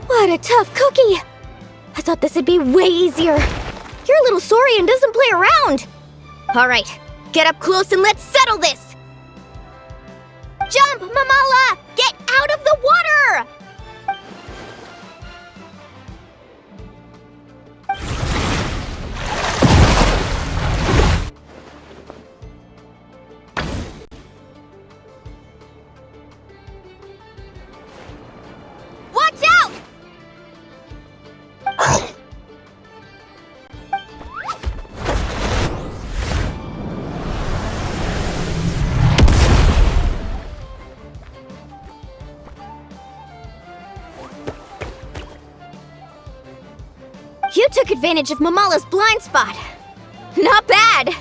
What a tough cookie! I thought this would be way easier. Your little Saurian doesn't play around. All right, get up close and let's settle this. Jump, Mamala! Get out of the water! Watch out! You took advantage of Mamala's blind spot. Not bad!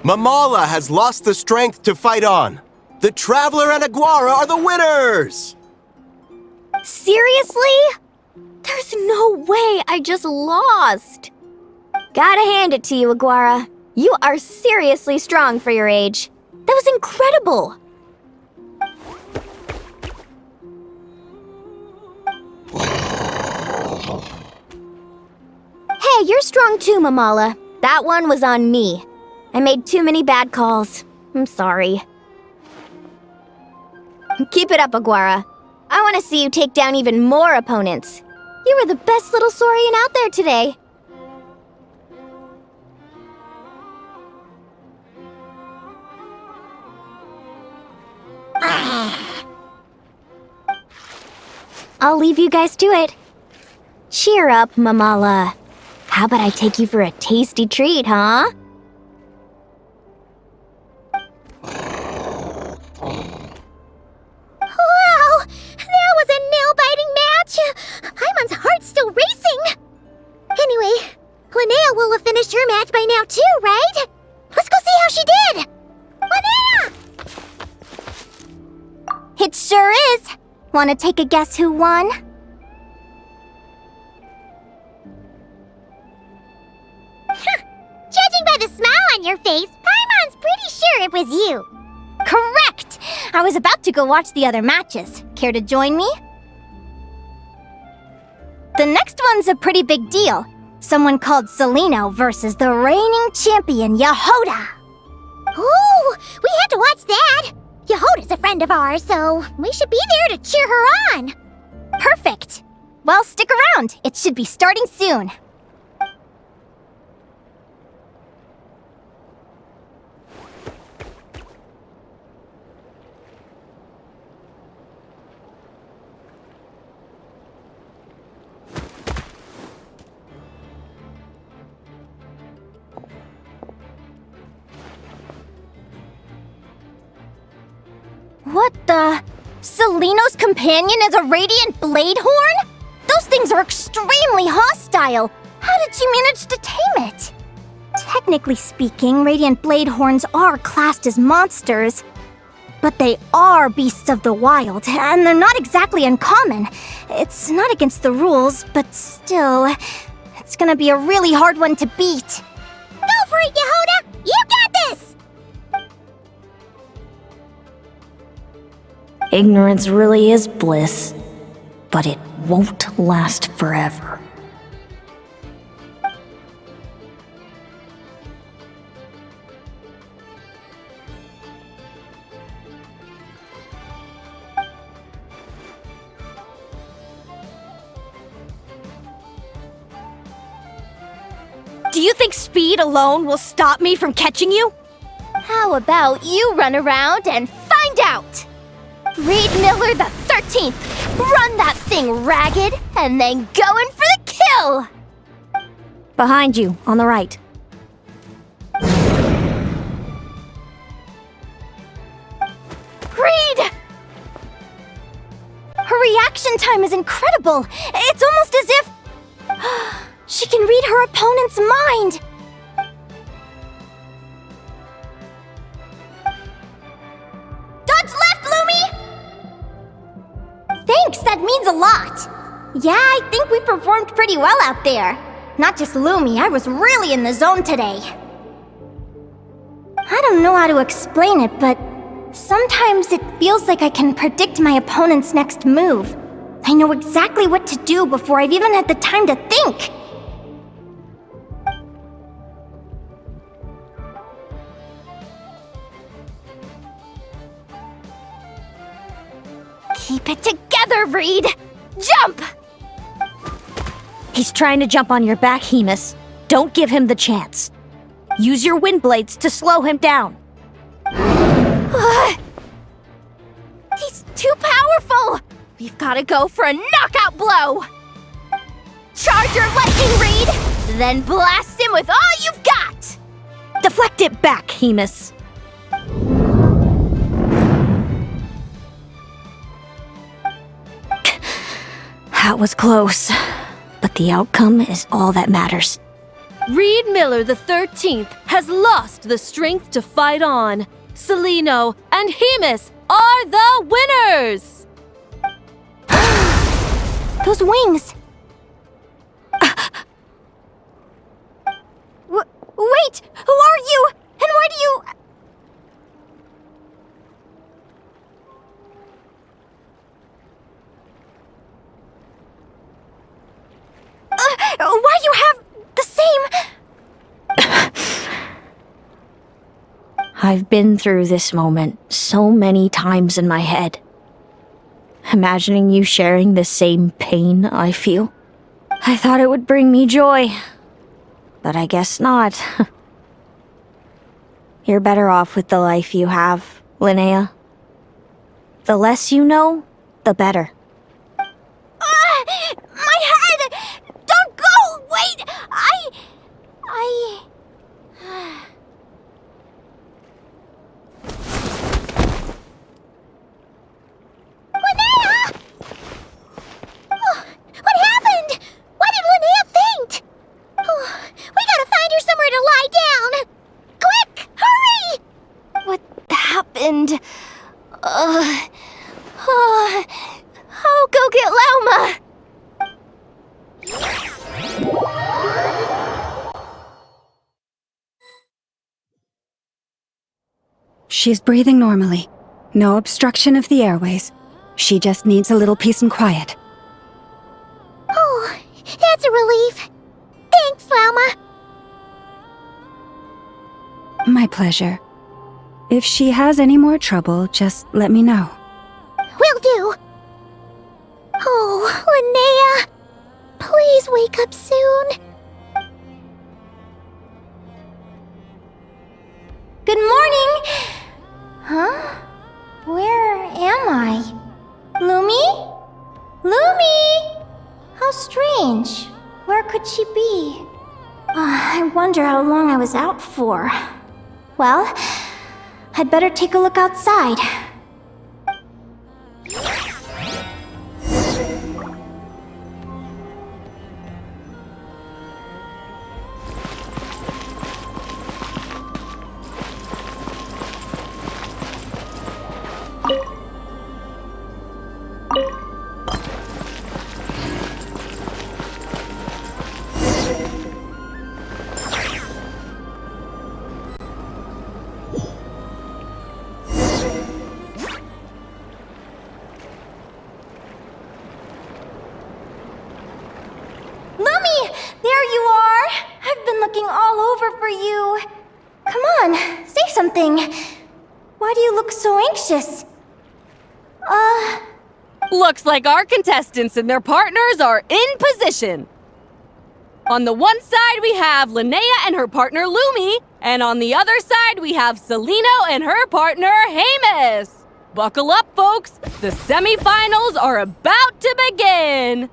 Mamala has lost the strength to fight on. The Traveler and Aguara are the winners! Seriously? There's no way I just lost. Gotta hand it to you, Aguara. You are seriously strong for your age. That was incredible. Hey, you're strong too, Mamala. That one was on me. I made too many bad calls. I'm sorry. Keep it up, Aguara. I want to see you take down even more opponents. You were the best little Saurian out there today. I'll leave you guys to it. Cheer up, Mamala. How about I take you for a tasty treat, huh? Wow! That was a nail-biting match! Paimon's heart's still racing! Anyway, Linnea will have finished her match by now too, right? Let's go see how she did! Linnea! It sure is. Want to take a guess who won? Judging by the smile on your face, Paimon's pretty sure it was you. Correct! I was about to go watch the other matches. Care to join me? The next one's a pretty big deal. Someone called Celino versus the reigning champion, Yehoda. Ooh, we have to watch that. Yehoda's a friend of ours, so we should be there to cheer her on. Stick around! It should be starting soon. What the? Seleno's companion is a radiant blade horn? Those things are extremely hostile. How did you manage to tame it? Technically speaking, radiant blade horns are classed as monsters. But they are beasts of the wild, and they're not exactly uncommon. It's not against the rules, but still, it's gonna be a really hard one to beat. Go for it, Yehoda! You got this! Ignorance really is bliss, but it won't last forever. Do you think speed alone will stop me from catching you? How about you run around and find out? Reed Miller the 13th! Run that thing ragged, and then go in for the kill! Behind you, on the right. Reed! Her reaction time is incredible! It's almost as if she can read her opponent's mind! Dodge left, Lumi! Thanks, that means a lot! Yeah, I think we performed pretty well out there. Not just Lumi, I was really in the zone today. I don't know how to explain it, but sometimes it feels like I can predict my opponent's next move. I know exactly what to do before I've even had the time to think. Keep it together, Reed! Jump! He's trying to jump on your back, Hemus. Don't give him the chance. Use your wind blades to slow him down. He's too powerful! We've gotta go for a knockout blow! Charge your lightning, Reed! Then blast him with all you've got! Deflect it back, Hemus. That was close, but the outcome is all that matters. Reed Miller the 13th has lost the strength to fight on. Seleno and Hemus are the winners! Those wings! Wait! Who are you? And why do you... why you have the same... I've been through this moment so many times in my head. Imagining you sharing the same pain I feel. I thought it would bring me joy, but I guess not. You're better off with the life you have, Linnea. The less you know, the better. My head! Don't go! Wait! Linnea! Oh, what happened? Why did Linnea faint? Oh, we gotta find her somewhere to lie down! Quick! Hurry! What happened? I'll go get Lauma! She's breathing normally. No obstruction of the airways. She just needs a little peace and quiet. Oh, that's a relief. Thanks, Lauma. My pleasure. If she has any more trouble, just let me know. Will do. Oh, Linnea. wake up soon. Good morning! Huh? Where am I? Lumi? Lumi! How strange. Where could she be? I wonder how long I was out for. Well, I'd better take a look outside. There you are! I've been looking all over for you. Come on, say something. Why do you look so anxious? Looks like our contestants and their partners are in position. On the one side, we have Linnea and her partner Lumi, and on the other side, we have Celino and her partner Hamus. Buckle up, folks. The semifinals are about to begin.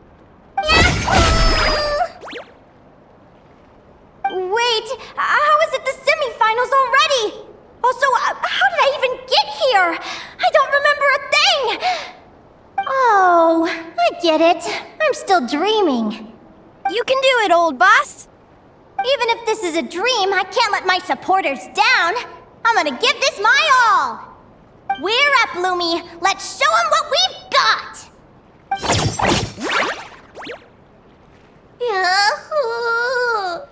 Wait, how is it the semifinals already? Also, how did I even get here? I don't remember a thing! Oh, I get it. I'm still dreaming. You can do it, old boss! Even if this is a dream, I can't let my supporters down. I'm gonna give this my all. We're up, Lumi. Let's show them what we've got! Yahoo!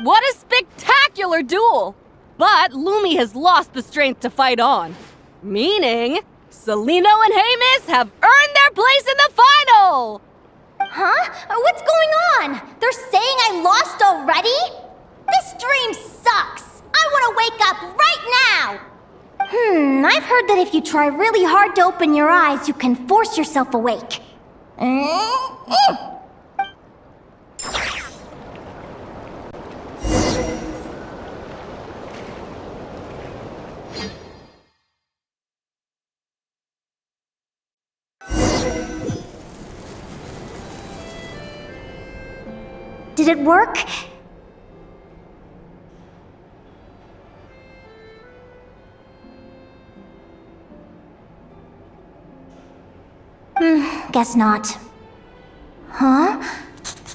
What a spectacular duel! But Lumi has lost the strength to fight on. Meaning, Celino and Hamus have earned their place in the final! Huh? What's going on? They're saying I lost already? This dream sucks! I want to wake up right now! I've heard that if you try really hard to open your eyes, you can force yourself awake. Did it work? Guess not. Huh?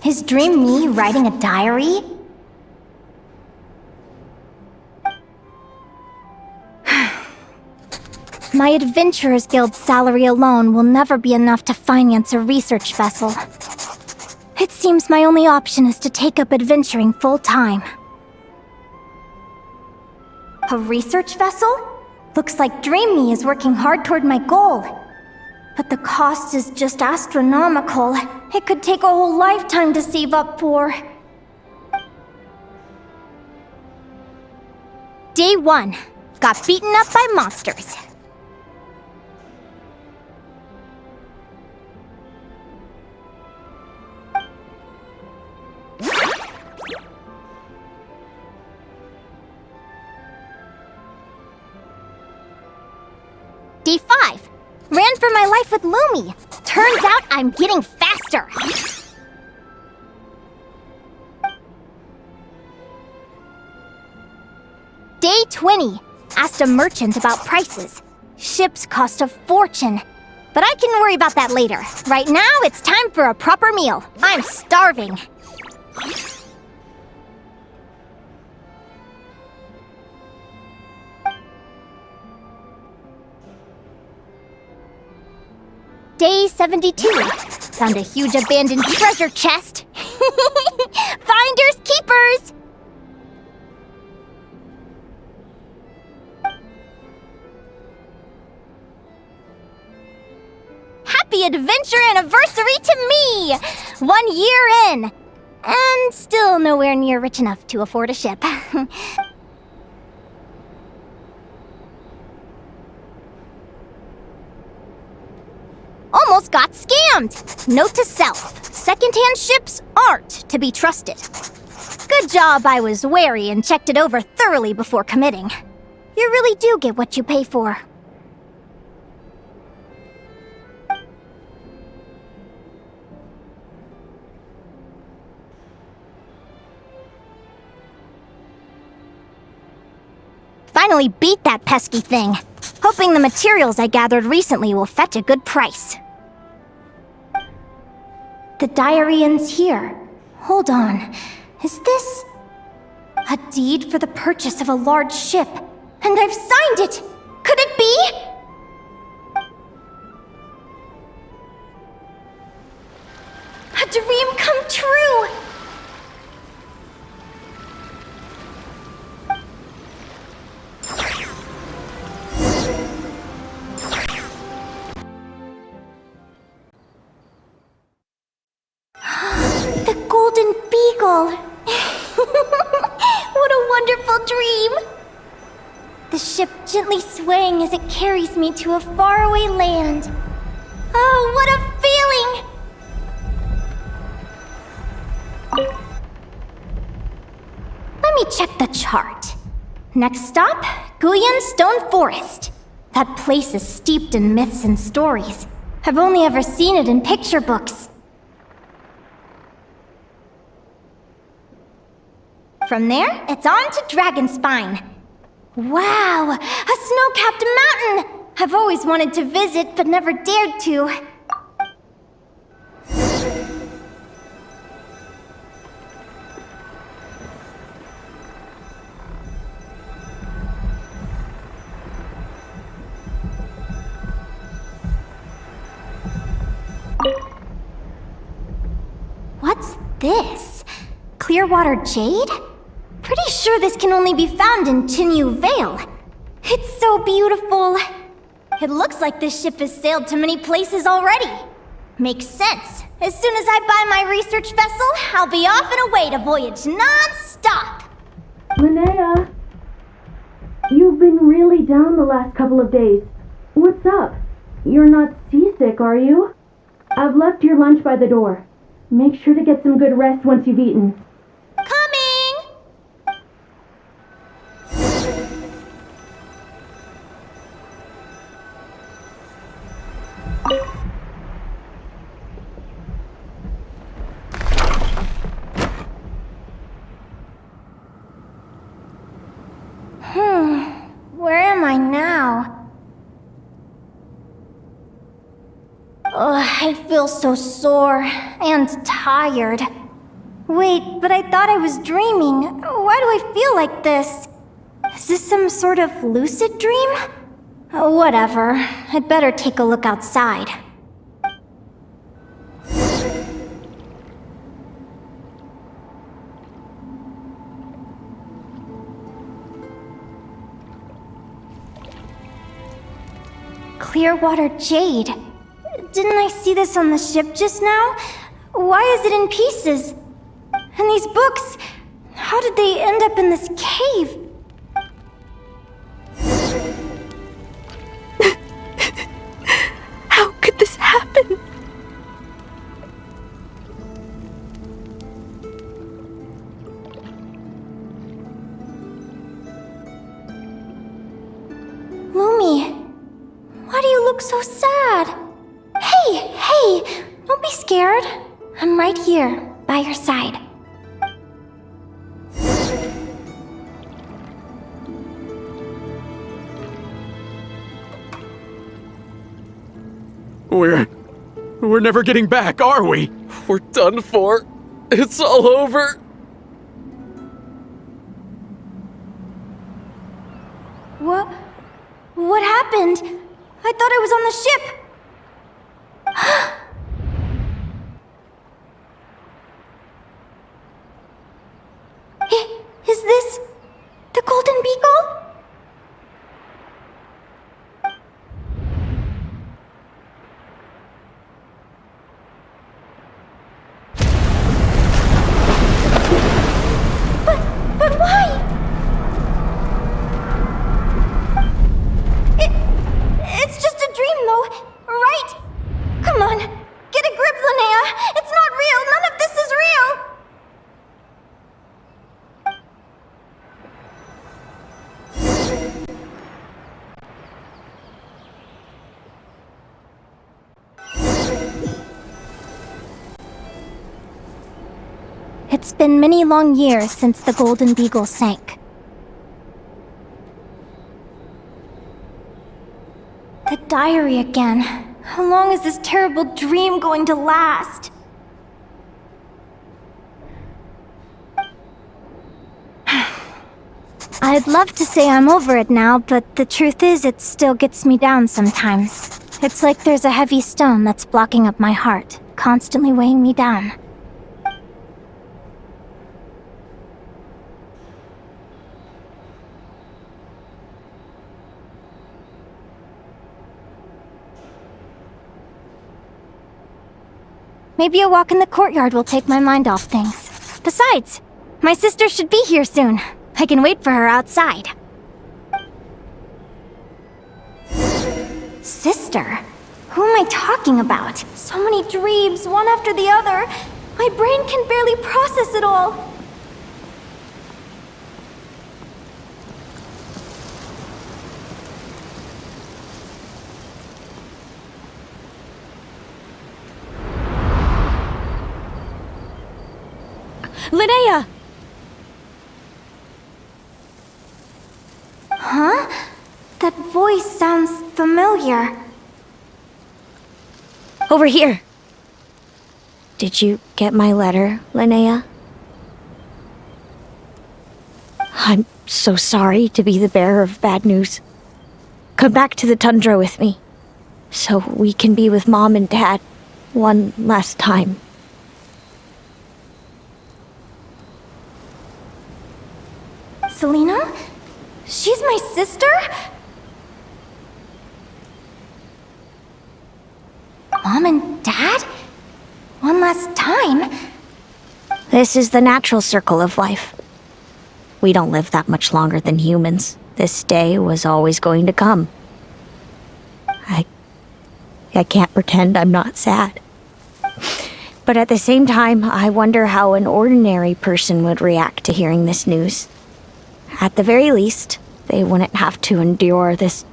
Is Dream me writing a diary? My Adventurers Guild salary alone will never be enough to finance a research vessel. It seems my only option is to take up adventuring full-time. A research vessel? Looks like Dream Me is working hard toward my goal. But the cost is just astronomical. It could take a whole lifetime to save up for. Day 1. Got beaten up by monsters. Day 5. Ran for my life with Lumi. Turns out I'm getting faster. Day 20. Asked a merchant about prices. Ships cost a fortune. But I can worry about that later. Right now, it's time for a proper meal. I'm starving. Day 72. Found a huge abandoned treasure chest. Finders keepers! Happy adventure anniversary to me! 1 year in. And still nowhere near rich enough to afford a ship. Almost got scammed. Note to self, secondhand ships aren't to be trusted. Good job I was wary and checked it over thoroughly before committing. You really do get what you pay for. Finally beat that pesky thing. Hoping the materials I gathered recently will fetch a good price. The diary ends here. Hold on. Is this a deed for the purchase of a large ship? And I've signed it! Could it be? A dream come true! The Golden Beagle! What a wonderful dream! The ship gently swaying as it carries me to a faraway land. Oh, what a feeling! Let me check the chart. Next stop, Guyan Stone Forest. That place is steeped in myths and stories. I've only ever seen it in picture books. From there, it's on to Dragonspine. Wow, a snow-capped mountain! I've always wanted to visit, but never dared to. What's this? Clearwater jade? Pretty sure this can only be found in Tinyu Vale. It's so beautiful. It looks like this ship has sailed to many places already. Makes sense. As soon as I buy my research vessel, I'll be off and away to voyage non-stop. Linnea, you've been really down the last couple of days. What's up? You're not seasick, are you? I've left your lunch by the door. Make sure to get some good rest once you've eaten. Coming! Where am I now? I feel so sore and tired. Wait, but I thought I was dreaming. Why do I feel like this? Is this some sort of lucid dream? Whatever. I'd better take a look outside. Clearwater jade. Didn't I see this on the ship just now? Why is it in pieces? And these books, how did they end up in this cave? How could this happen? Lumi, why do you look so sad? Hey, don't be scared. I'm right here, by your side. We're never getting back, are we? We're done for. It's all over. What happened? I thought I was on the ship. Is this the Golden Beagle? But why? It's just a dream, though, right? Come on, It's been many long years since the Golden Beagle sank. The diary again. How long is this terrible dream going to last? I'd love to say I'm over it now, but the truth is it still gets me down sometimes. It's like there's a heavy stone that's blocking up my heart, constantly weighing me down. Maybe a walk in the courtyard will take my mind off things. Besides, my sister should be here soon. I can wait for her outside. Sister? Who am I talking about? So many dreams, one after the other. My brain can barely process it all. Linnea! Huh? That voice sounds familiar. Over here. Did you get my letter, Linnea? I'm so sorry to be the bearer of bad news. Come back to the tundra with me, so we can be with Mom and Dad one last time. Selena? She's my sister? Mom and Dad? One last time? This is the natural circle of life. We don't live that much longer than humans. This day was always going to come. I can't pretend I'm not sad. But at the same time, I wonder how an ordinary person would react to hearing this news. At the very least, they wouldn't have to endure this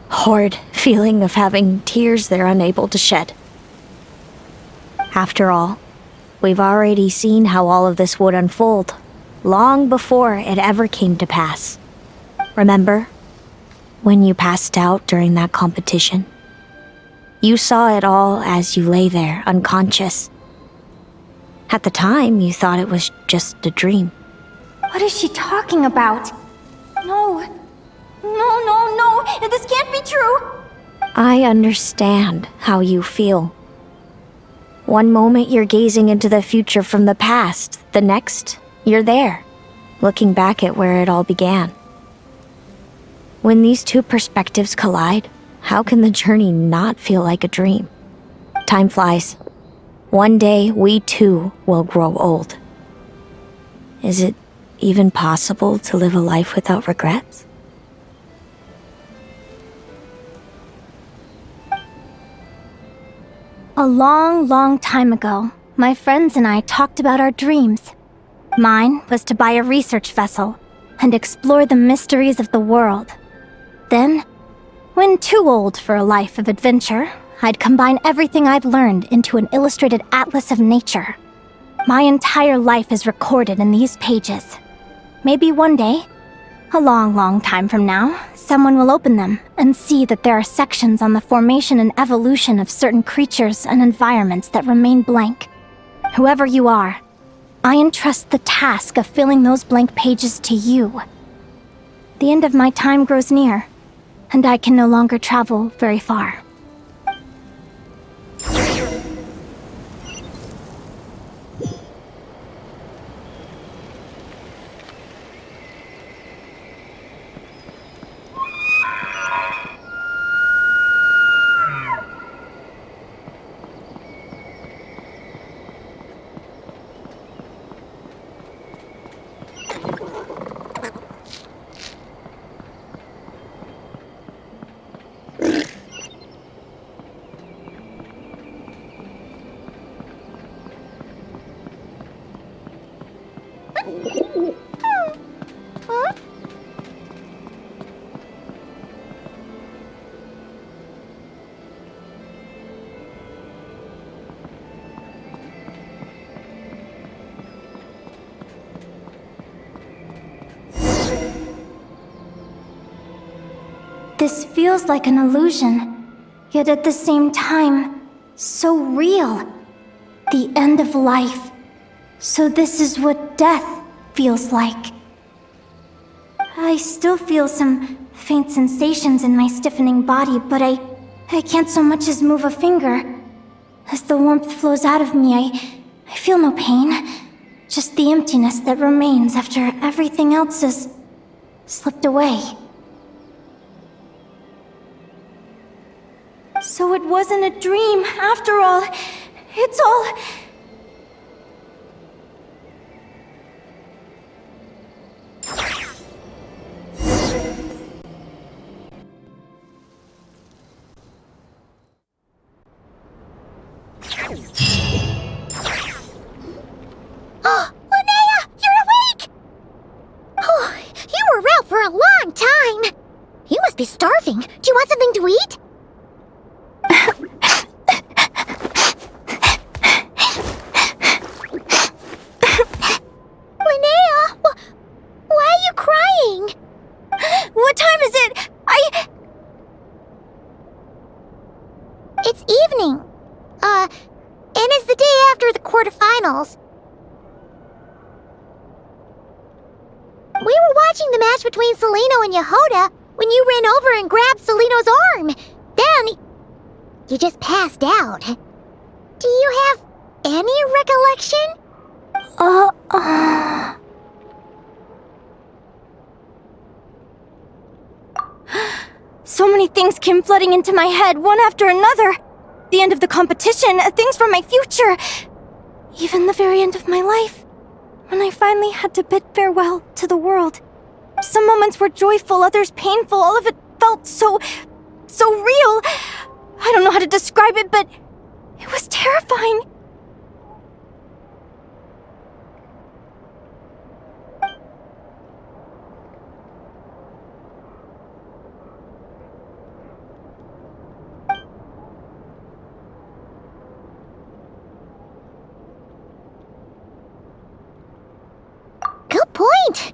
horrid feeling of having tears they're unable to shed. After all, we've already seen how all of this would unfold, long before it ever came to pass. Remember, when you passed out during that competition? You saw it all as you lay there, unconscious. At the time, you thought it was just a dream. What is she talking about? No. No. This can't be true. I understand how you feel. One moment you're gazing into the future from the past, the next, you're there, looking back at where it all began. When these two perspectives collide, how can the journey not feel like a dream? Time flies. One day, we too will grow old. Is it even possible to live a life without regrets? A long time ago, my friends and I talked about our dreams. Mine was to buy a research vessel and explore the mysteries of the world. Then, when too old for a life of adventure, I'd combine everything I'd learned into an illustrated atlas of nature. My entire life is recorded in these pages. Maybe one day, a long time from now, someone will open them and see that there are sections on the formation and evolution of certain creatures and environments that remain blank. Whoever you are, I entrust the task of filling those blank pages to you. The end of my time grows near, and I can no longer travel very far. This feels like an illusion, yet at the same time, so real. The end of life. So this is what death feels like. I still feel some faint sensations in my stiffening body, but I can't so much as move a finger. As the warmth flows out of me, I feel no pain. Just the emptiness that remains after everything else has slipped away. So it wasn't a dream, after all. It's all... Oh, Linnea! You're awake! Oh, you were out for a long time. You must be starving. Do you want something to eat? Linnea! Why are you crying? What time is it? It's evening. And it's the day after the quarterfinals. We were watching the match between Celino and Yehoda when you ran over and grabbed Celino's arm. Then, you just passed out. Do you have any recollection? So many things came flooding into my head, one after another. The end of the competition, things from my future. Even the very end of my life. When I finally had to bid farewell to the world. Some moments were joyful, others painful. All of it felt so real. I don't know how to describe it, but it was terrifying. Good point.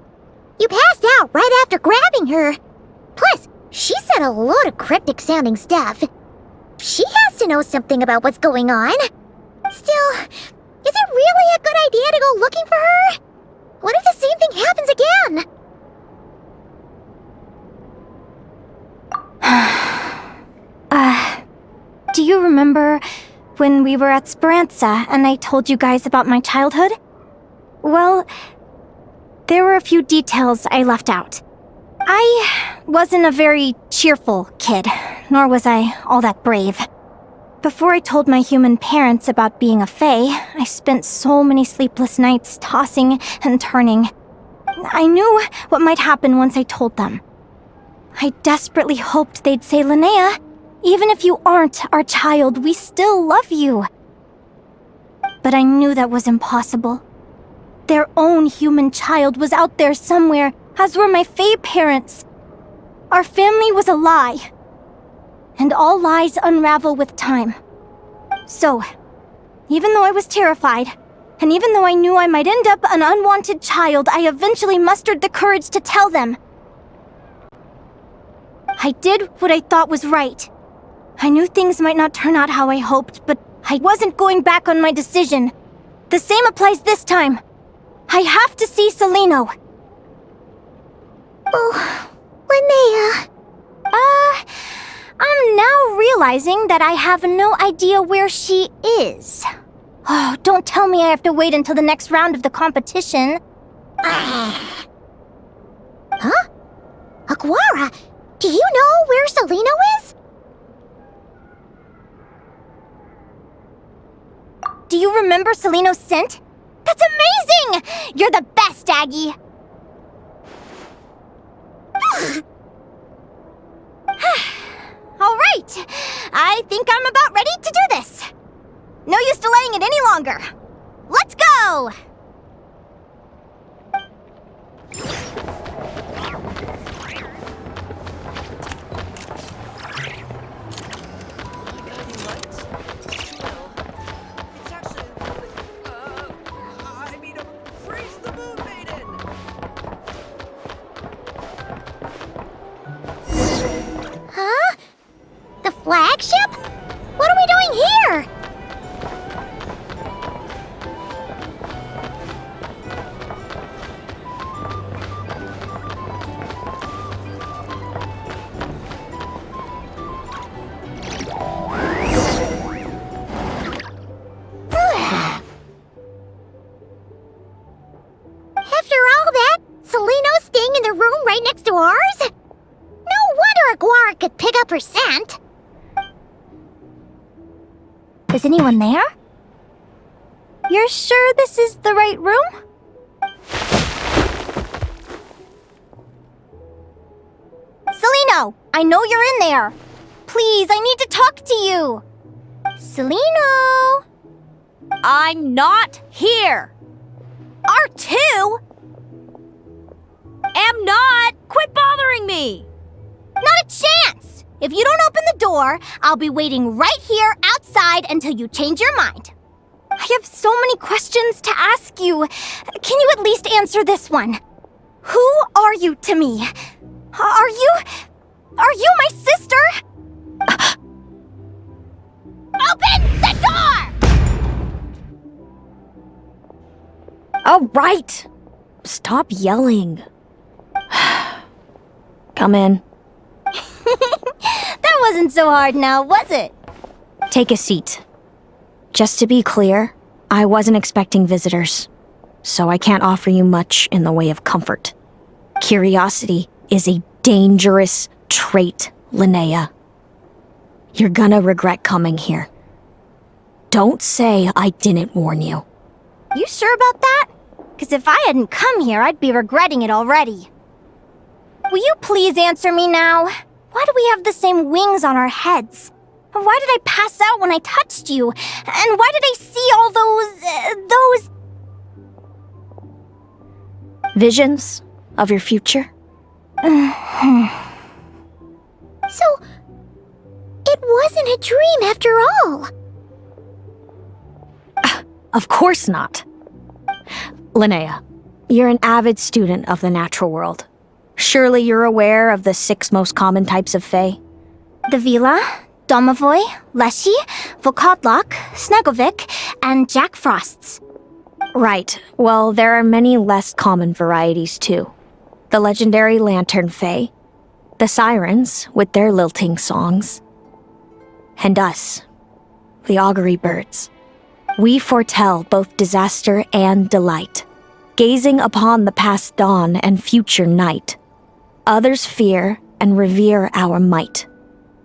You passed out right after grabbing her. Plus, she said a lot of cryptic-sounding stuff. She has to know something about what's going on. Still, is it really a good idea to go looking for her? What if the same thing happens again? Do you remember when we were at Speranza and I told you guys about my childhood? Well, there were a few details I left out. I wasn't a very cheerful kid, nor was I all that brave. Before I told my human parents about being a fae, I spent so many sleepless nights tossing and turning. I knew what might happen once I told them. I desperately hoped they'd say, "Linnea, even if you aren't our child, we still love you." But I knew that was impossible. Their own human child was out there somewhere, as were my fae parents. Our family was a lie. And all lies unravel with time. So, even though I was terrified, and even though I knew I might end up an unwanted child, I eventually mustered the courage to tell them. I did what I thought was right. I knew things might not turn out how I hoped, but I wasn't going back on my decision. The same applies this time. I have to see Celino. Oh, Linnea. I'm now realizing that I have no idea where she is. Oh, don't tell me I have to wait until the next round of the competition. Huh? Aguara, do you know where Celino is? Do you remember Celino's scent? That's amazing! You're the best, Aggie! All right, I think I'm about ready to do this. No use delaying it any longer. Let's go! could pick up her scent. Is anyone there? You're sure this is the right room? Celino, I know you're in there. Please, I need to talk to you. Celino? I'm not here. R2? Am not. Quit bothering me. Not a chance! If you don't open the door, I'll be waiting right here outside until you change your mind. I have so many questions to ask you. Can you at least answer this one? Who are you to me? Are you my sister? Open the door! All right. Stop yelling. Come in. That wasn't so hard now, was it? Take a seat. Just to be clear, I wasn't expecting visitors, so I can't offer you much in the way of comfort. Curiosity is a dangerous trait, Linnea. You're gonna regret coming here. Don't say I didn't warn you. You sure about that? Because if I hadn't come here, I'd be regretting it already. Will you please answer me now? Why do we have the same wings on our heads? Why did I pass out when I touched you? And why did I see all those... Visions of your future? So, it wasn't a dream after all. Of course not. Linnea, you're an avid student of the natural world. Surely you're aware of the 6 most common types of fae? The Vila, Domovoy, Leshy, Volkodlok, Snegovic, and Jack Frosts. Right. Well, there are many less common varieties too. The legendary lantern fae, the sirens with their lilting songs, and us, the augury birds. We foretell both disaster and delight, gazing upon the past dawn and future night. Others fear and revere our might,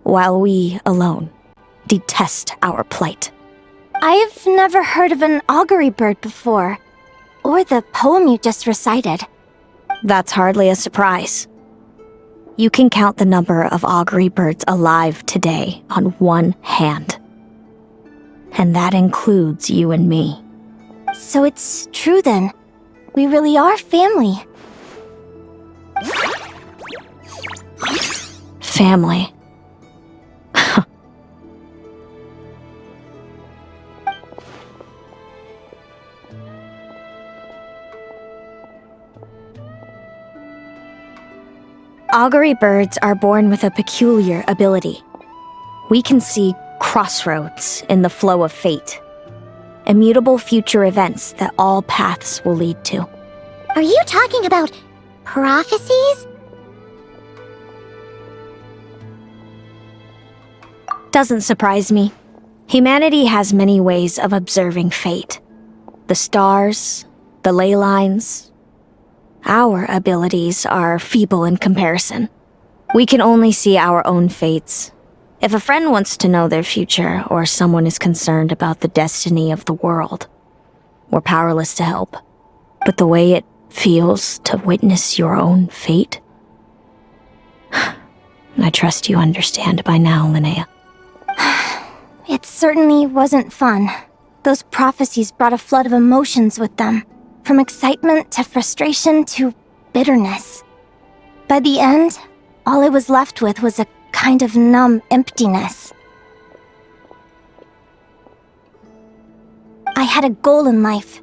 while we alone detest our plight. I've never heard of an augury bird before, or the poem you just recited. That's hardly a surprise. You can count the number of augury birds alive today on one hand. And that includes you and me. So it's true then. We really are family. Family. Augury birds are born with a peculiar ability. We can see crossroads in the flow of fate, immutable future events that all paths will lead to. Are you talking about prophecies? Doesn't surprise me. Humanity has many ways of observing fate. The stars, the ley lines. Our abilities are feeble in comparison. We can only see our own fates. If a friend wants to know their future, or someone is concerned about the destiny of the world, we're powerless to help. But the way it feels to witness your own fate, I trust you understand by now, Linnea. It certainly wasn't fun. Those prophecies brought a flood of emotions with them, from excitement to frustration to bitterness. By the end, all I was left with was a kind of numb emptiness. I had a goal in life,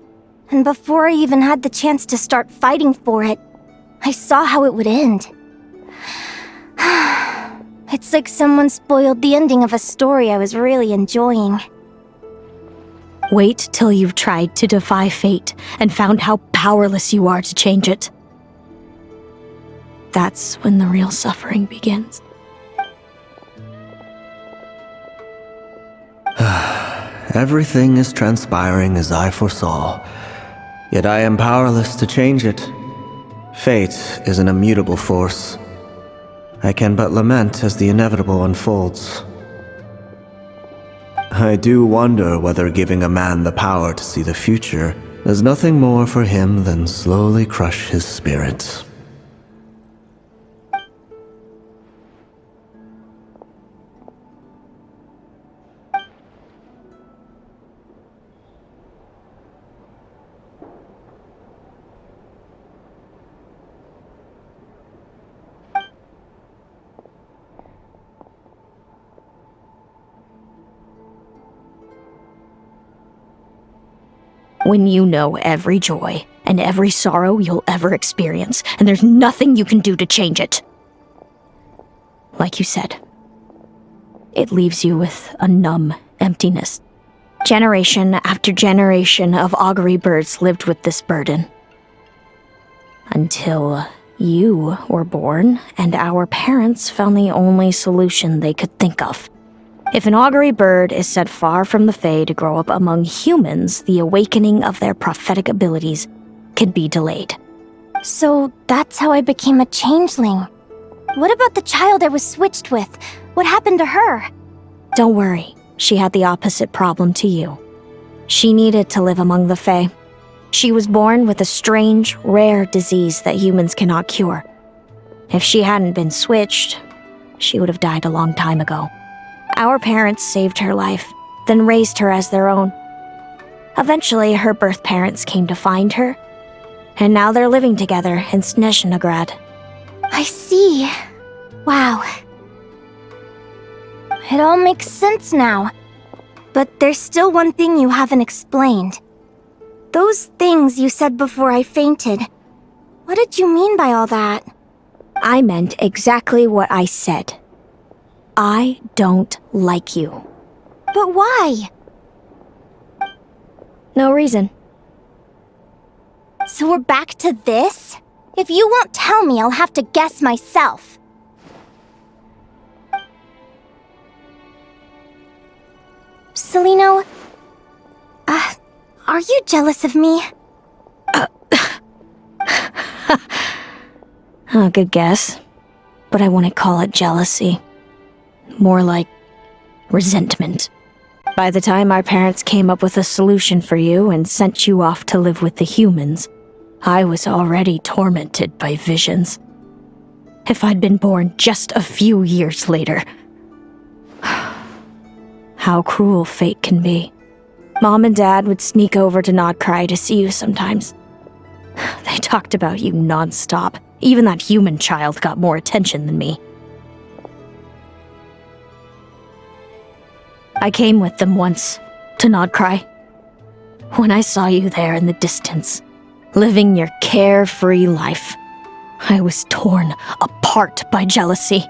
and before I even had the chance to start fighting for it, I saw how it would end. It's like someone spoiled the ending of a story I was really enjoying. Wait till you've tried to defy fate and found how powerless you are to change it. That's when the real suffering begins. Everything is transpiring as I foresaw, yet I am powerless to change it. Fate is an immutable force. I can but lament as the inevitable unfolds. I do wonder whether giving a man the power to see the future does nothing more for him than slowly crush his spirit. When you know every joy and every sorrow you'll ever experience, and there's nothing you can do to change it. Like you said, it leaves you with a numb emptiness. Generation after generation of augury birds lived with this burden. Until you were born, and our parents found the only solution they could think of. If an augury bird is set far from the Fae to grow up among humans, the awakening of their prophetic abilities can be delayed. So that's how I became a changeling. What about the child I was switched with? What happened to her? Don't worry, she had the opposite problem to you. She needed to live among the Fae. She was born with a strange, rare disease that humans cannot cure. If she hadn't been switched, she would have died a long time ago. Our parents saved her life, then raised her as their own. Eventually, her birth parents came to find her, and now they're living together in Snezhnegrad. I see. Wow. It all makes sense now. But there's still one thing you haven't explained. Those things you said before I fainted. What did you mean by all that? I meant exactly what I said. I don't like you. But why? No reason. So we're back to this? If you won't tell me, I'll have to guess myself. Celino, are you jealous of me? Good guess. But I wouldn't call it jealousy. More like resentment. By the time our parents came up with a solution for you and sent you off to live with the humans, I was already tormented by visions. If I'd been born just a few years later. How cruel fate can be. Mom and Dad would sneak over to Nod-Krai to see you sometimes. They talked about you non-stop. Even that human child got more attention than me. I came with them once, to Nod-Krai. When I saw you there in the distance, living your carefree life, I was torn apart by jealousy.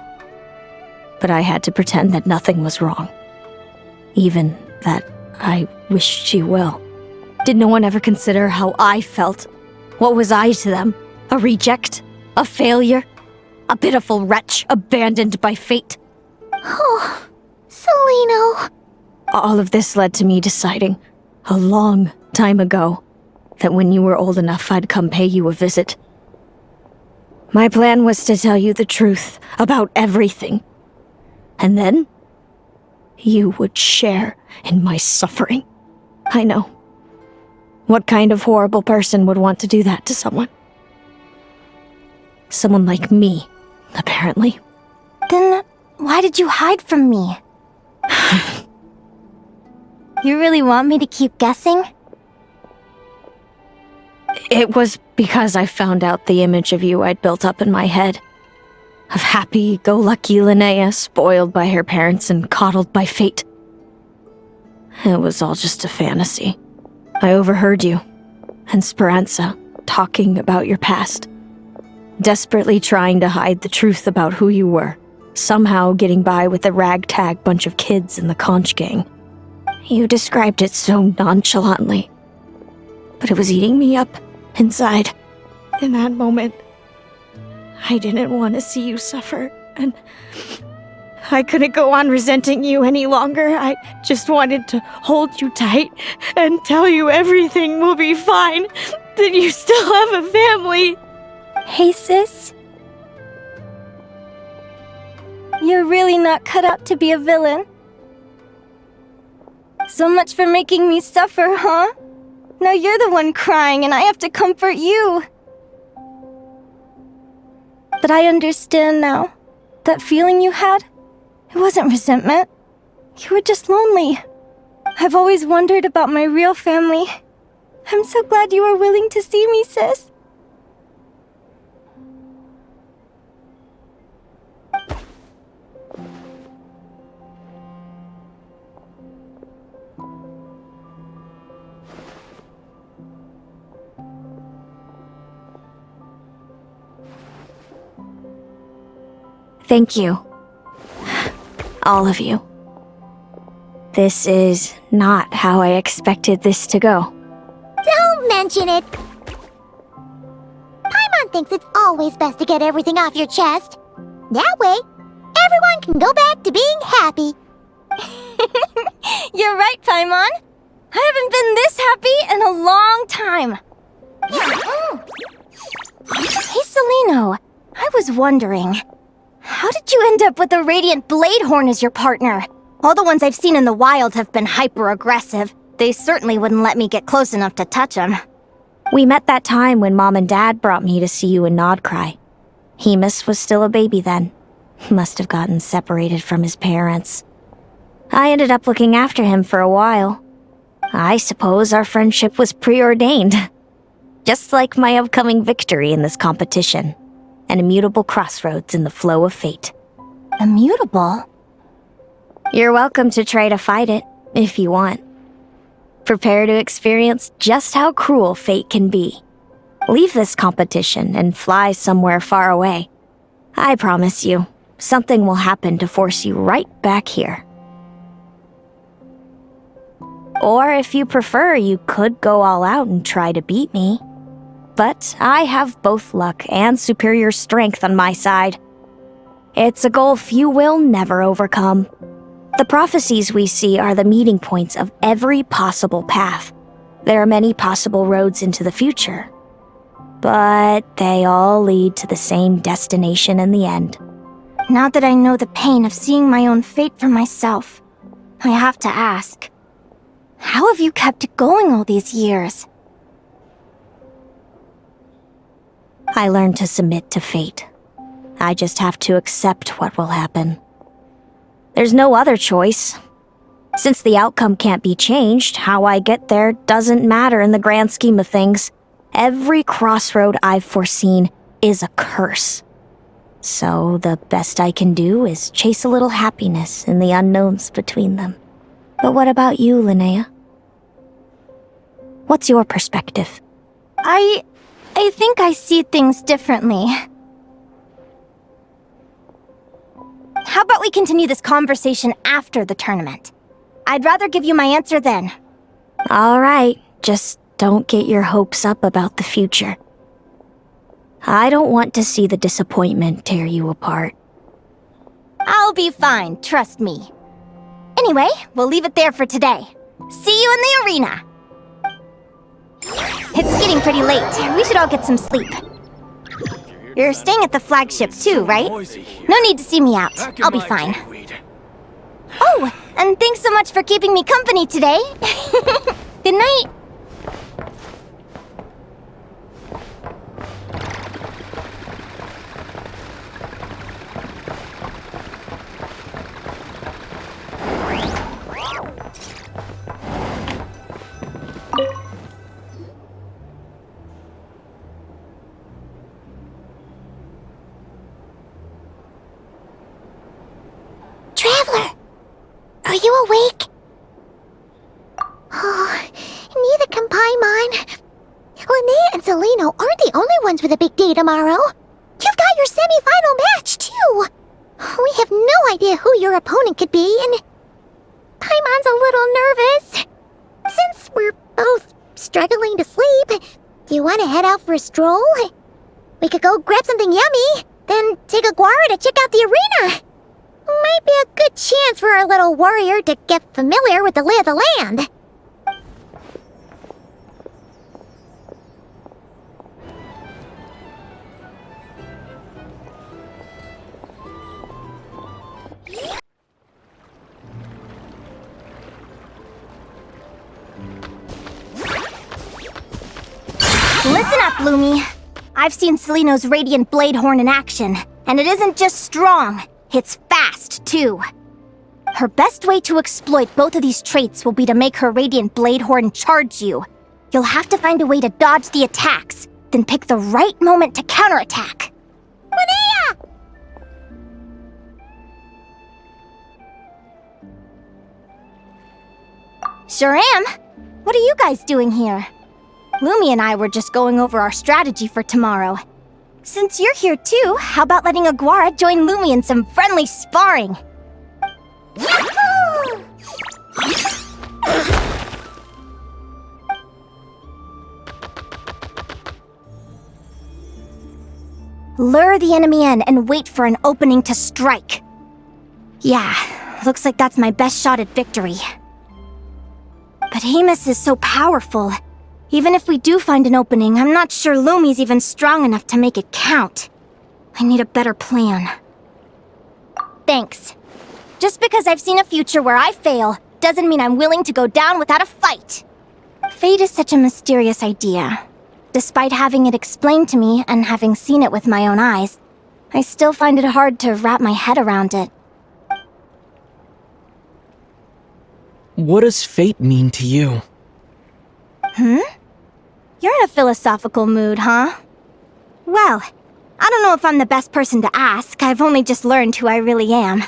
But I had to pretend that nothing was wrong. Even that I wished you well. Did no one ever consider how I felt? What was I to them? A reject? A failure? A pitiful wretch abandoned by fate? Oh, Celino. All of this led to me deciding, a long time ago, that when you were old enough I'd come pay you a visit. My plan was to tell you the truth about everything. And then, you would share in my suffering. I know. What kind of horrible person would want to do that to someone? Someone like me, apparently. Then why did you hide from me? You really want me to keep guessing? It was because I found out the image of you I'd built up in my head. Of happy-go-lucky Linnea, spoiled by her parents and coddled by fate. It was all just a fantasy. I overheard you, and Speranza, talking about your past. Desperately trying to hide the truth about who you were. Somehow getting by with a ragtag bunch of kids in the conch gang. You described it so nonchalantly. But it was eating me up, inside. In that moment, I didn't want to see you suffer, and I couldn't go on resenting you any longer. I just wanted to hold you tight and tell you everything will be fine, that you still have a family. Hey, sis? You're really not cut out to be a villain. So much for making me suffer, huh? Now you're the one crying and I have to comfort you. But I understand now. That feeling you had, it wasn't resentment. You were just lonely. I've always wondered about my real family. I'm so glad you were willing to see me, sis. Thank you. All of you. This is not how I expected this to go. Don't mention it. Paimon thinks it's always best to get everything off your chest. That way, everyone can go back to being happy. You're right, Paimon. I haven't been this happy in a long time. Hey, Celino. I was wondering, how did you end up with a Radiant Bladehorn as your partner? All the ones I've seen in the wild have been hyper-aggressive. They certainly wouldn't let me get close enough to touch them. We met that time when Mom and Dad brought me to see you in Nod-Krai. Hemus was still a baby then. Must have gotten separated from his parents. I ended up looking after him for a while. I suppose our friendship was preordained. Just like my upcoming victory in this competition. An immutable crossroads in the flow of fate. Immutable? You're welcome to try to fight it, if you want. Prepare to experience just how cruel fate can be. Leave this competition and fly somewhere far away. I promise you, something will happen to force you right back here. Or if you prefer, you could go all out and try to beat me. But I have both luck and superior strength on my side. It's a gulf you will never overcome. The prophecies we see are the meeting points of every possible path. There are many possible roads into the future. But they all lead to the same destination in the end. Now that I know the pain of seeing my own fate for myself, I have to ask, how have you kept it going all these years? I learned to submit to fate. I just have to accept what will happen. There's no other choice. Since the outcome can't be changed, how I get there doesn't matter in the grand scheme of things. Every crossroad I've foreseen is a curse. So the best I can do is chase a little happiness in the unknowns between them. But what about you, Linnea? What's your perspective? I think I see things differently. How about we continue this conversation after the tournament? I'd rather give you my answer then. All right, just don't get your hopes up about the future. I don't want to see the disappointment tear you apart. I'll be fine, trust me. Anyway, we'll leave it there for today. See you in the arena! It's getting pretty late. We should all get some sleep. You're staying at the flagship too, right? No need to see me out. I'll be fine. Oh, and thanks so much for keeping me company today. Good night. Traveler, are you awake? Oh, neither can Paimon. Linnea and Celino aren't the only ones with a big day tomorrow. You've got your semi-final match, too. We have no idea who your opponent could be, and Paimon's a little nervous. Since we're both struggling to sleep, do you want to head out for a stroll? We could go grab something yummy, then take a guara to check out the arena. Might be a good chance for our little warrior to get familiar with the lay of the land. Listen up, Lumi. I've seen Seleno's Radiant Blade Horn in action, and it isn't just strong, it's fast, too. Her best way to exploit both of these traits will be to make her Radiant Blade Horn charge you. You'll have to find a way to dodge the attacks, then pick the right moment to counterattack. Linnea! Sure am. What are you guys doing here? Lumi and I were just going over our strategy for tomorrow. Since you're here too, how about letting Aguara join Lumi in some friendly sparring? Yahoo! Lure the enemy in and wait for an opening to strike. Yeah, looks like that's my best shot at victory. But Amos is so powerful. Even if we do find an opening, I'm not sure Lumi's even strong enough to make it count. I need a better plan. Thanks. Just because I've seen a future where I fail, doesn't mean I'm willing to go down without a fight. Fate is such a mysterious idea. Despite having it explained to me and having seen it with my own eyes, I still find it hard to wrap my head around it. What does fate mean to you? You're in a philosophical mood, huh? Well, I don't know if I'm the best person to ask. I've only just learned who I really am.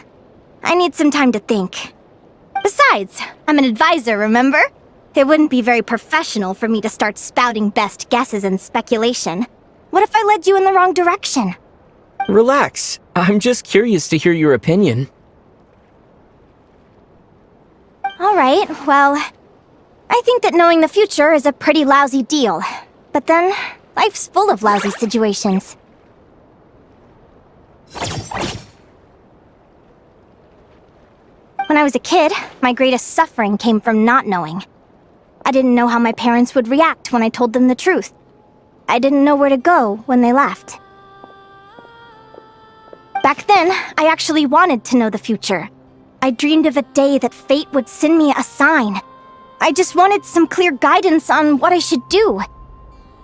I need some time to think. Besides, I'm an advisor, remember? It wouldn't be very professional for me to start spouting best guesses and speculation. What if I led you in the wrong direction? Relax. I'm just curious to hear your opinion. Alright, well, I think that knowing the future is a pretty lousy deal. But then, life's full of lousy situations. When I was a kid, my greatest suffering came from not knowing. I didn't know how my parents would react when I told them the truth. I didn't know where to go when they left. Back then, I actually wanted to know the future. I dreamed of a day that fate would send me a sign. I just wanted some clear guidance on what I should do.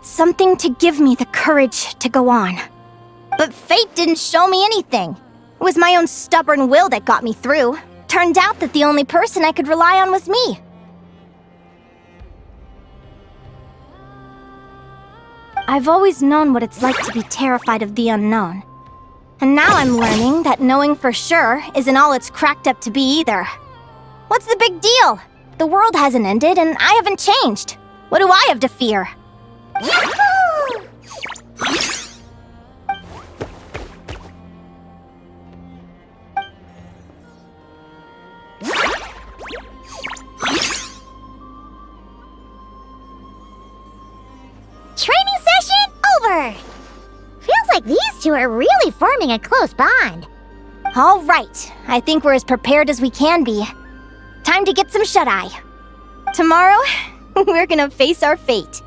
Something to give me the courage to go on. But fate didn't show me anything. It was my own stubborn will that got me through. Turned out that the only person I could rely on was me. I've always known what it's like to be terrified of the unknown. And now I'm learning that knowing for sure isn't all it's cracked up to be either. What's the big deal? The world hasn't ended and I haven't changed. What do I have to fear? Yahoo! Training session over! Feels like these two are really forming a close bond. All right, I think we're as prepared as we can be. Time to get some shut-eye. Tomorrow, we're gonna face our fate.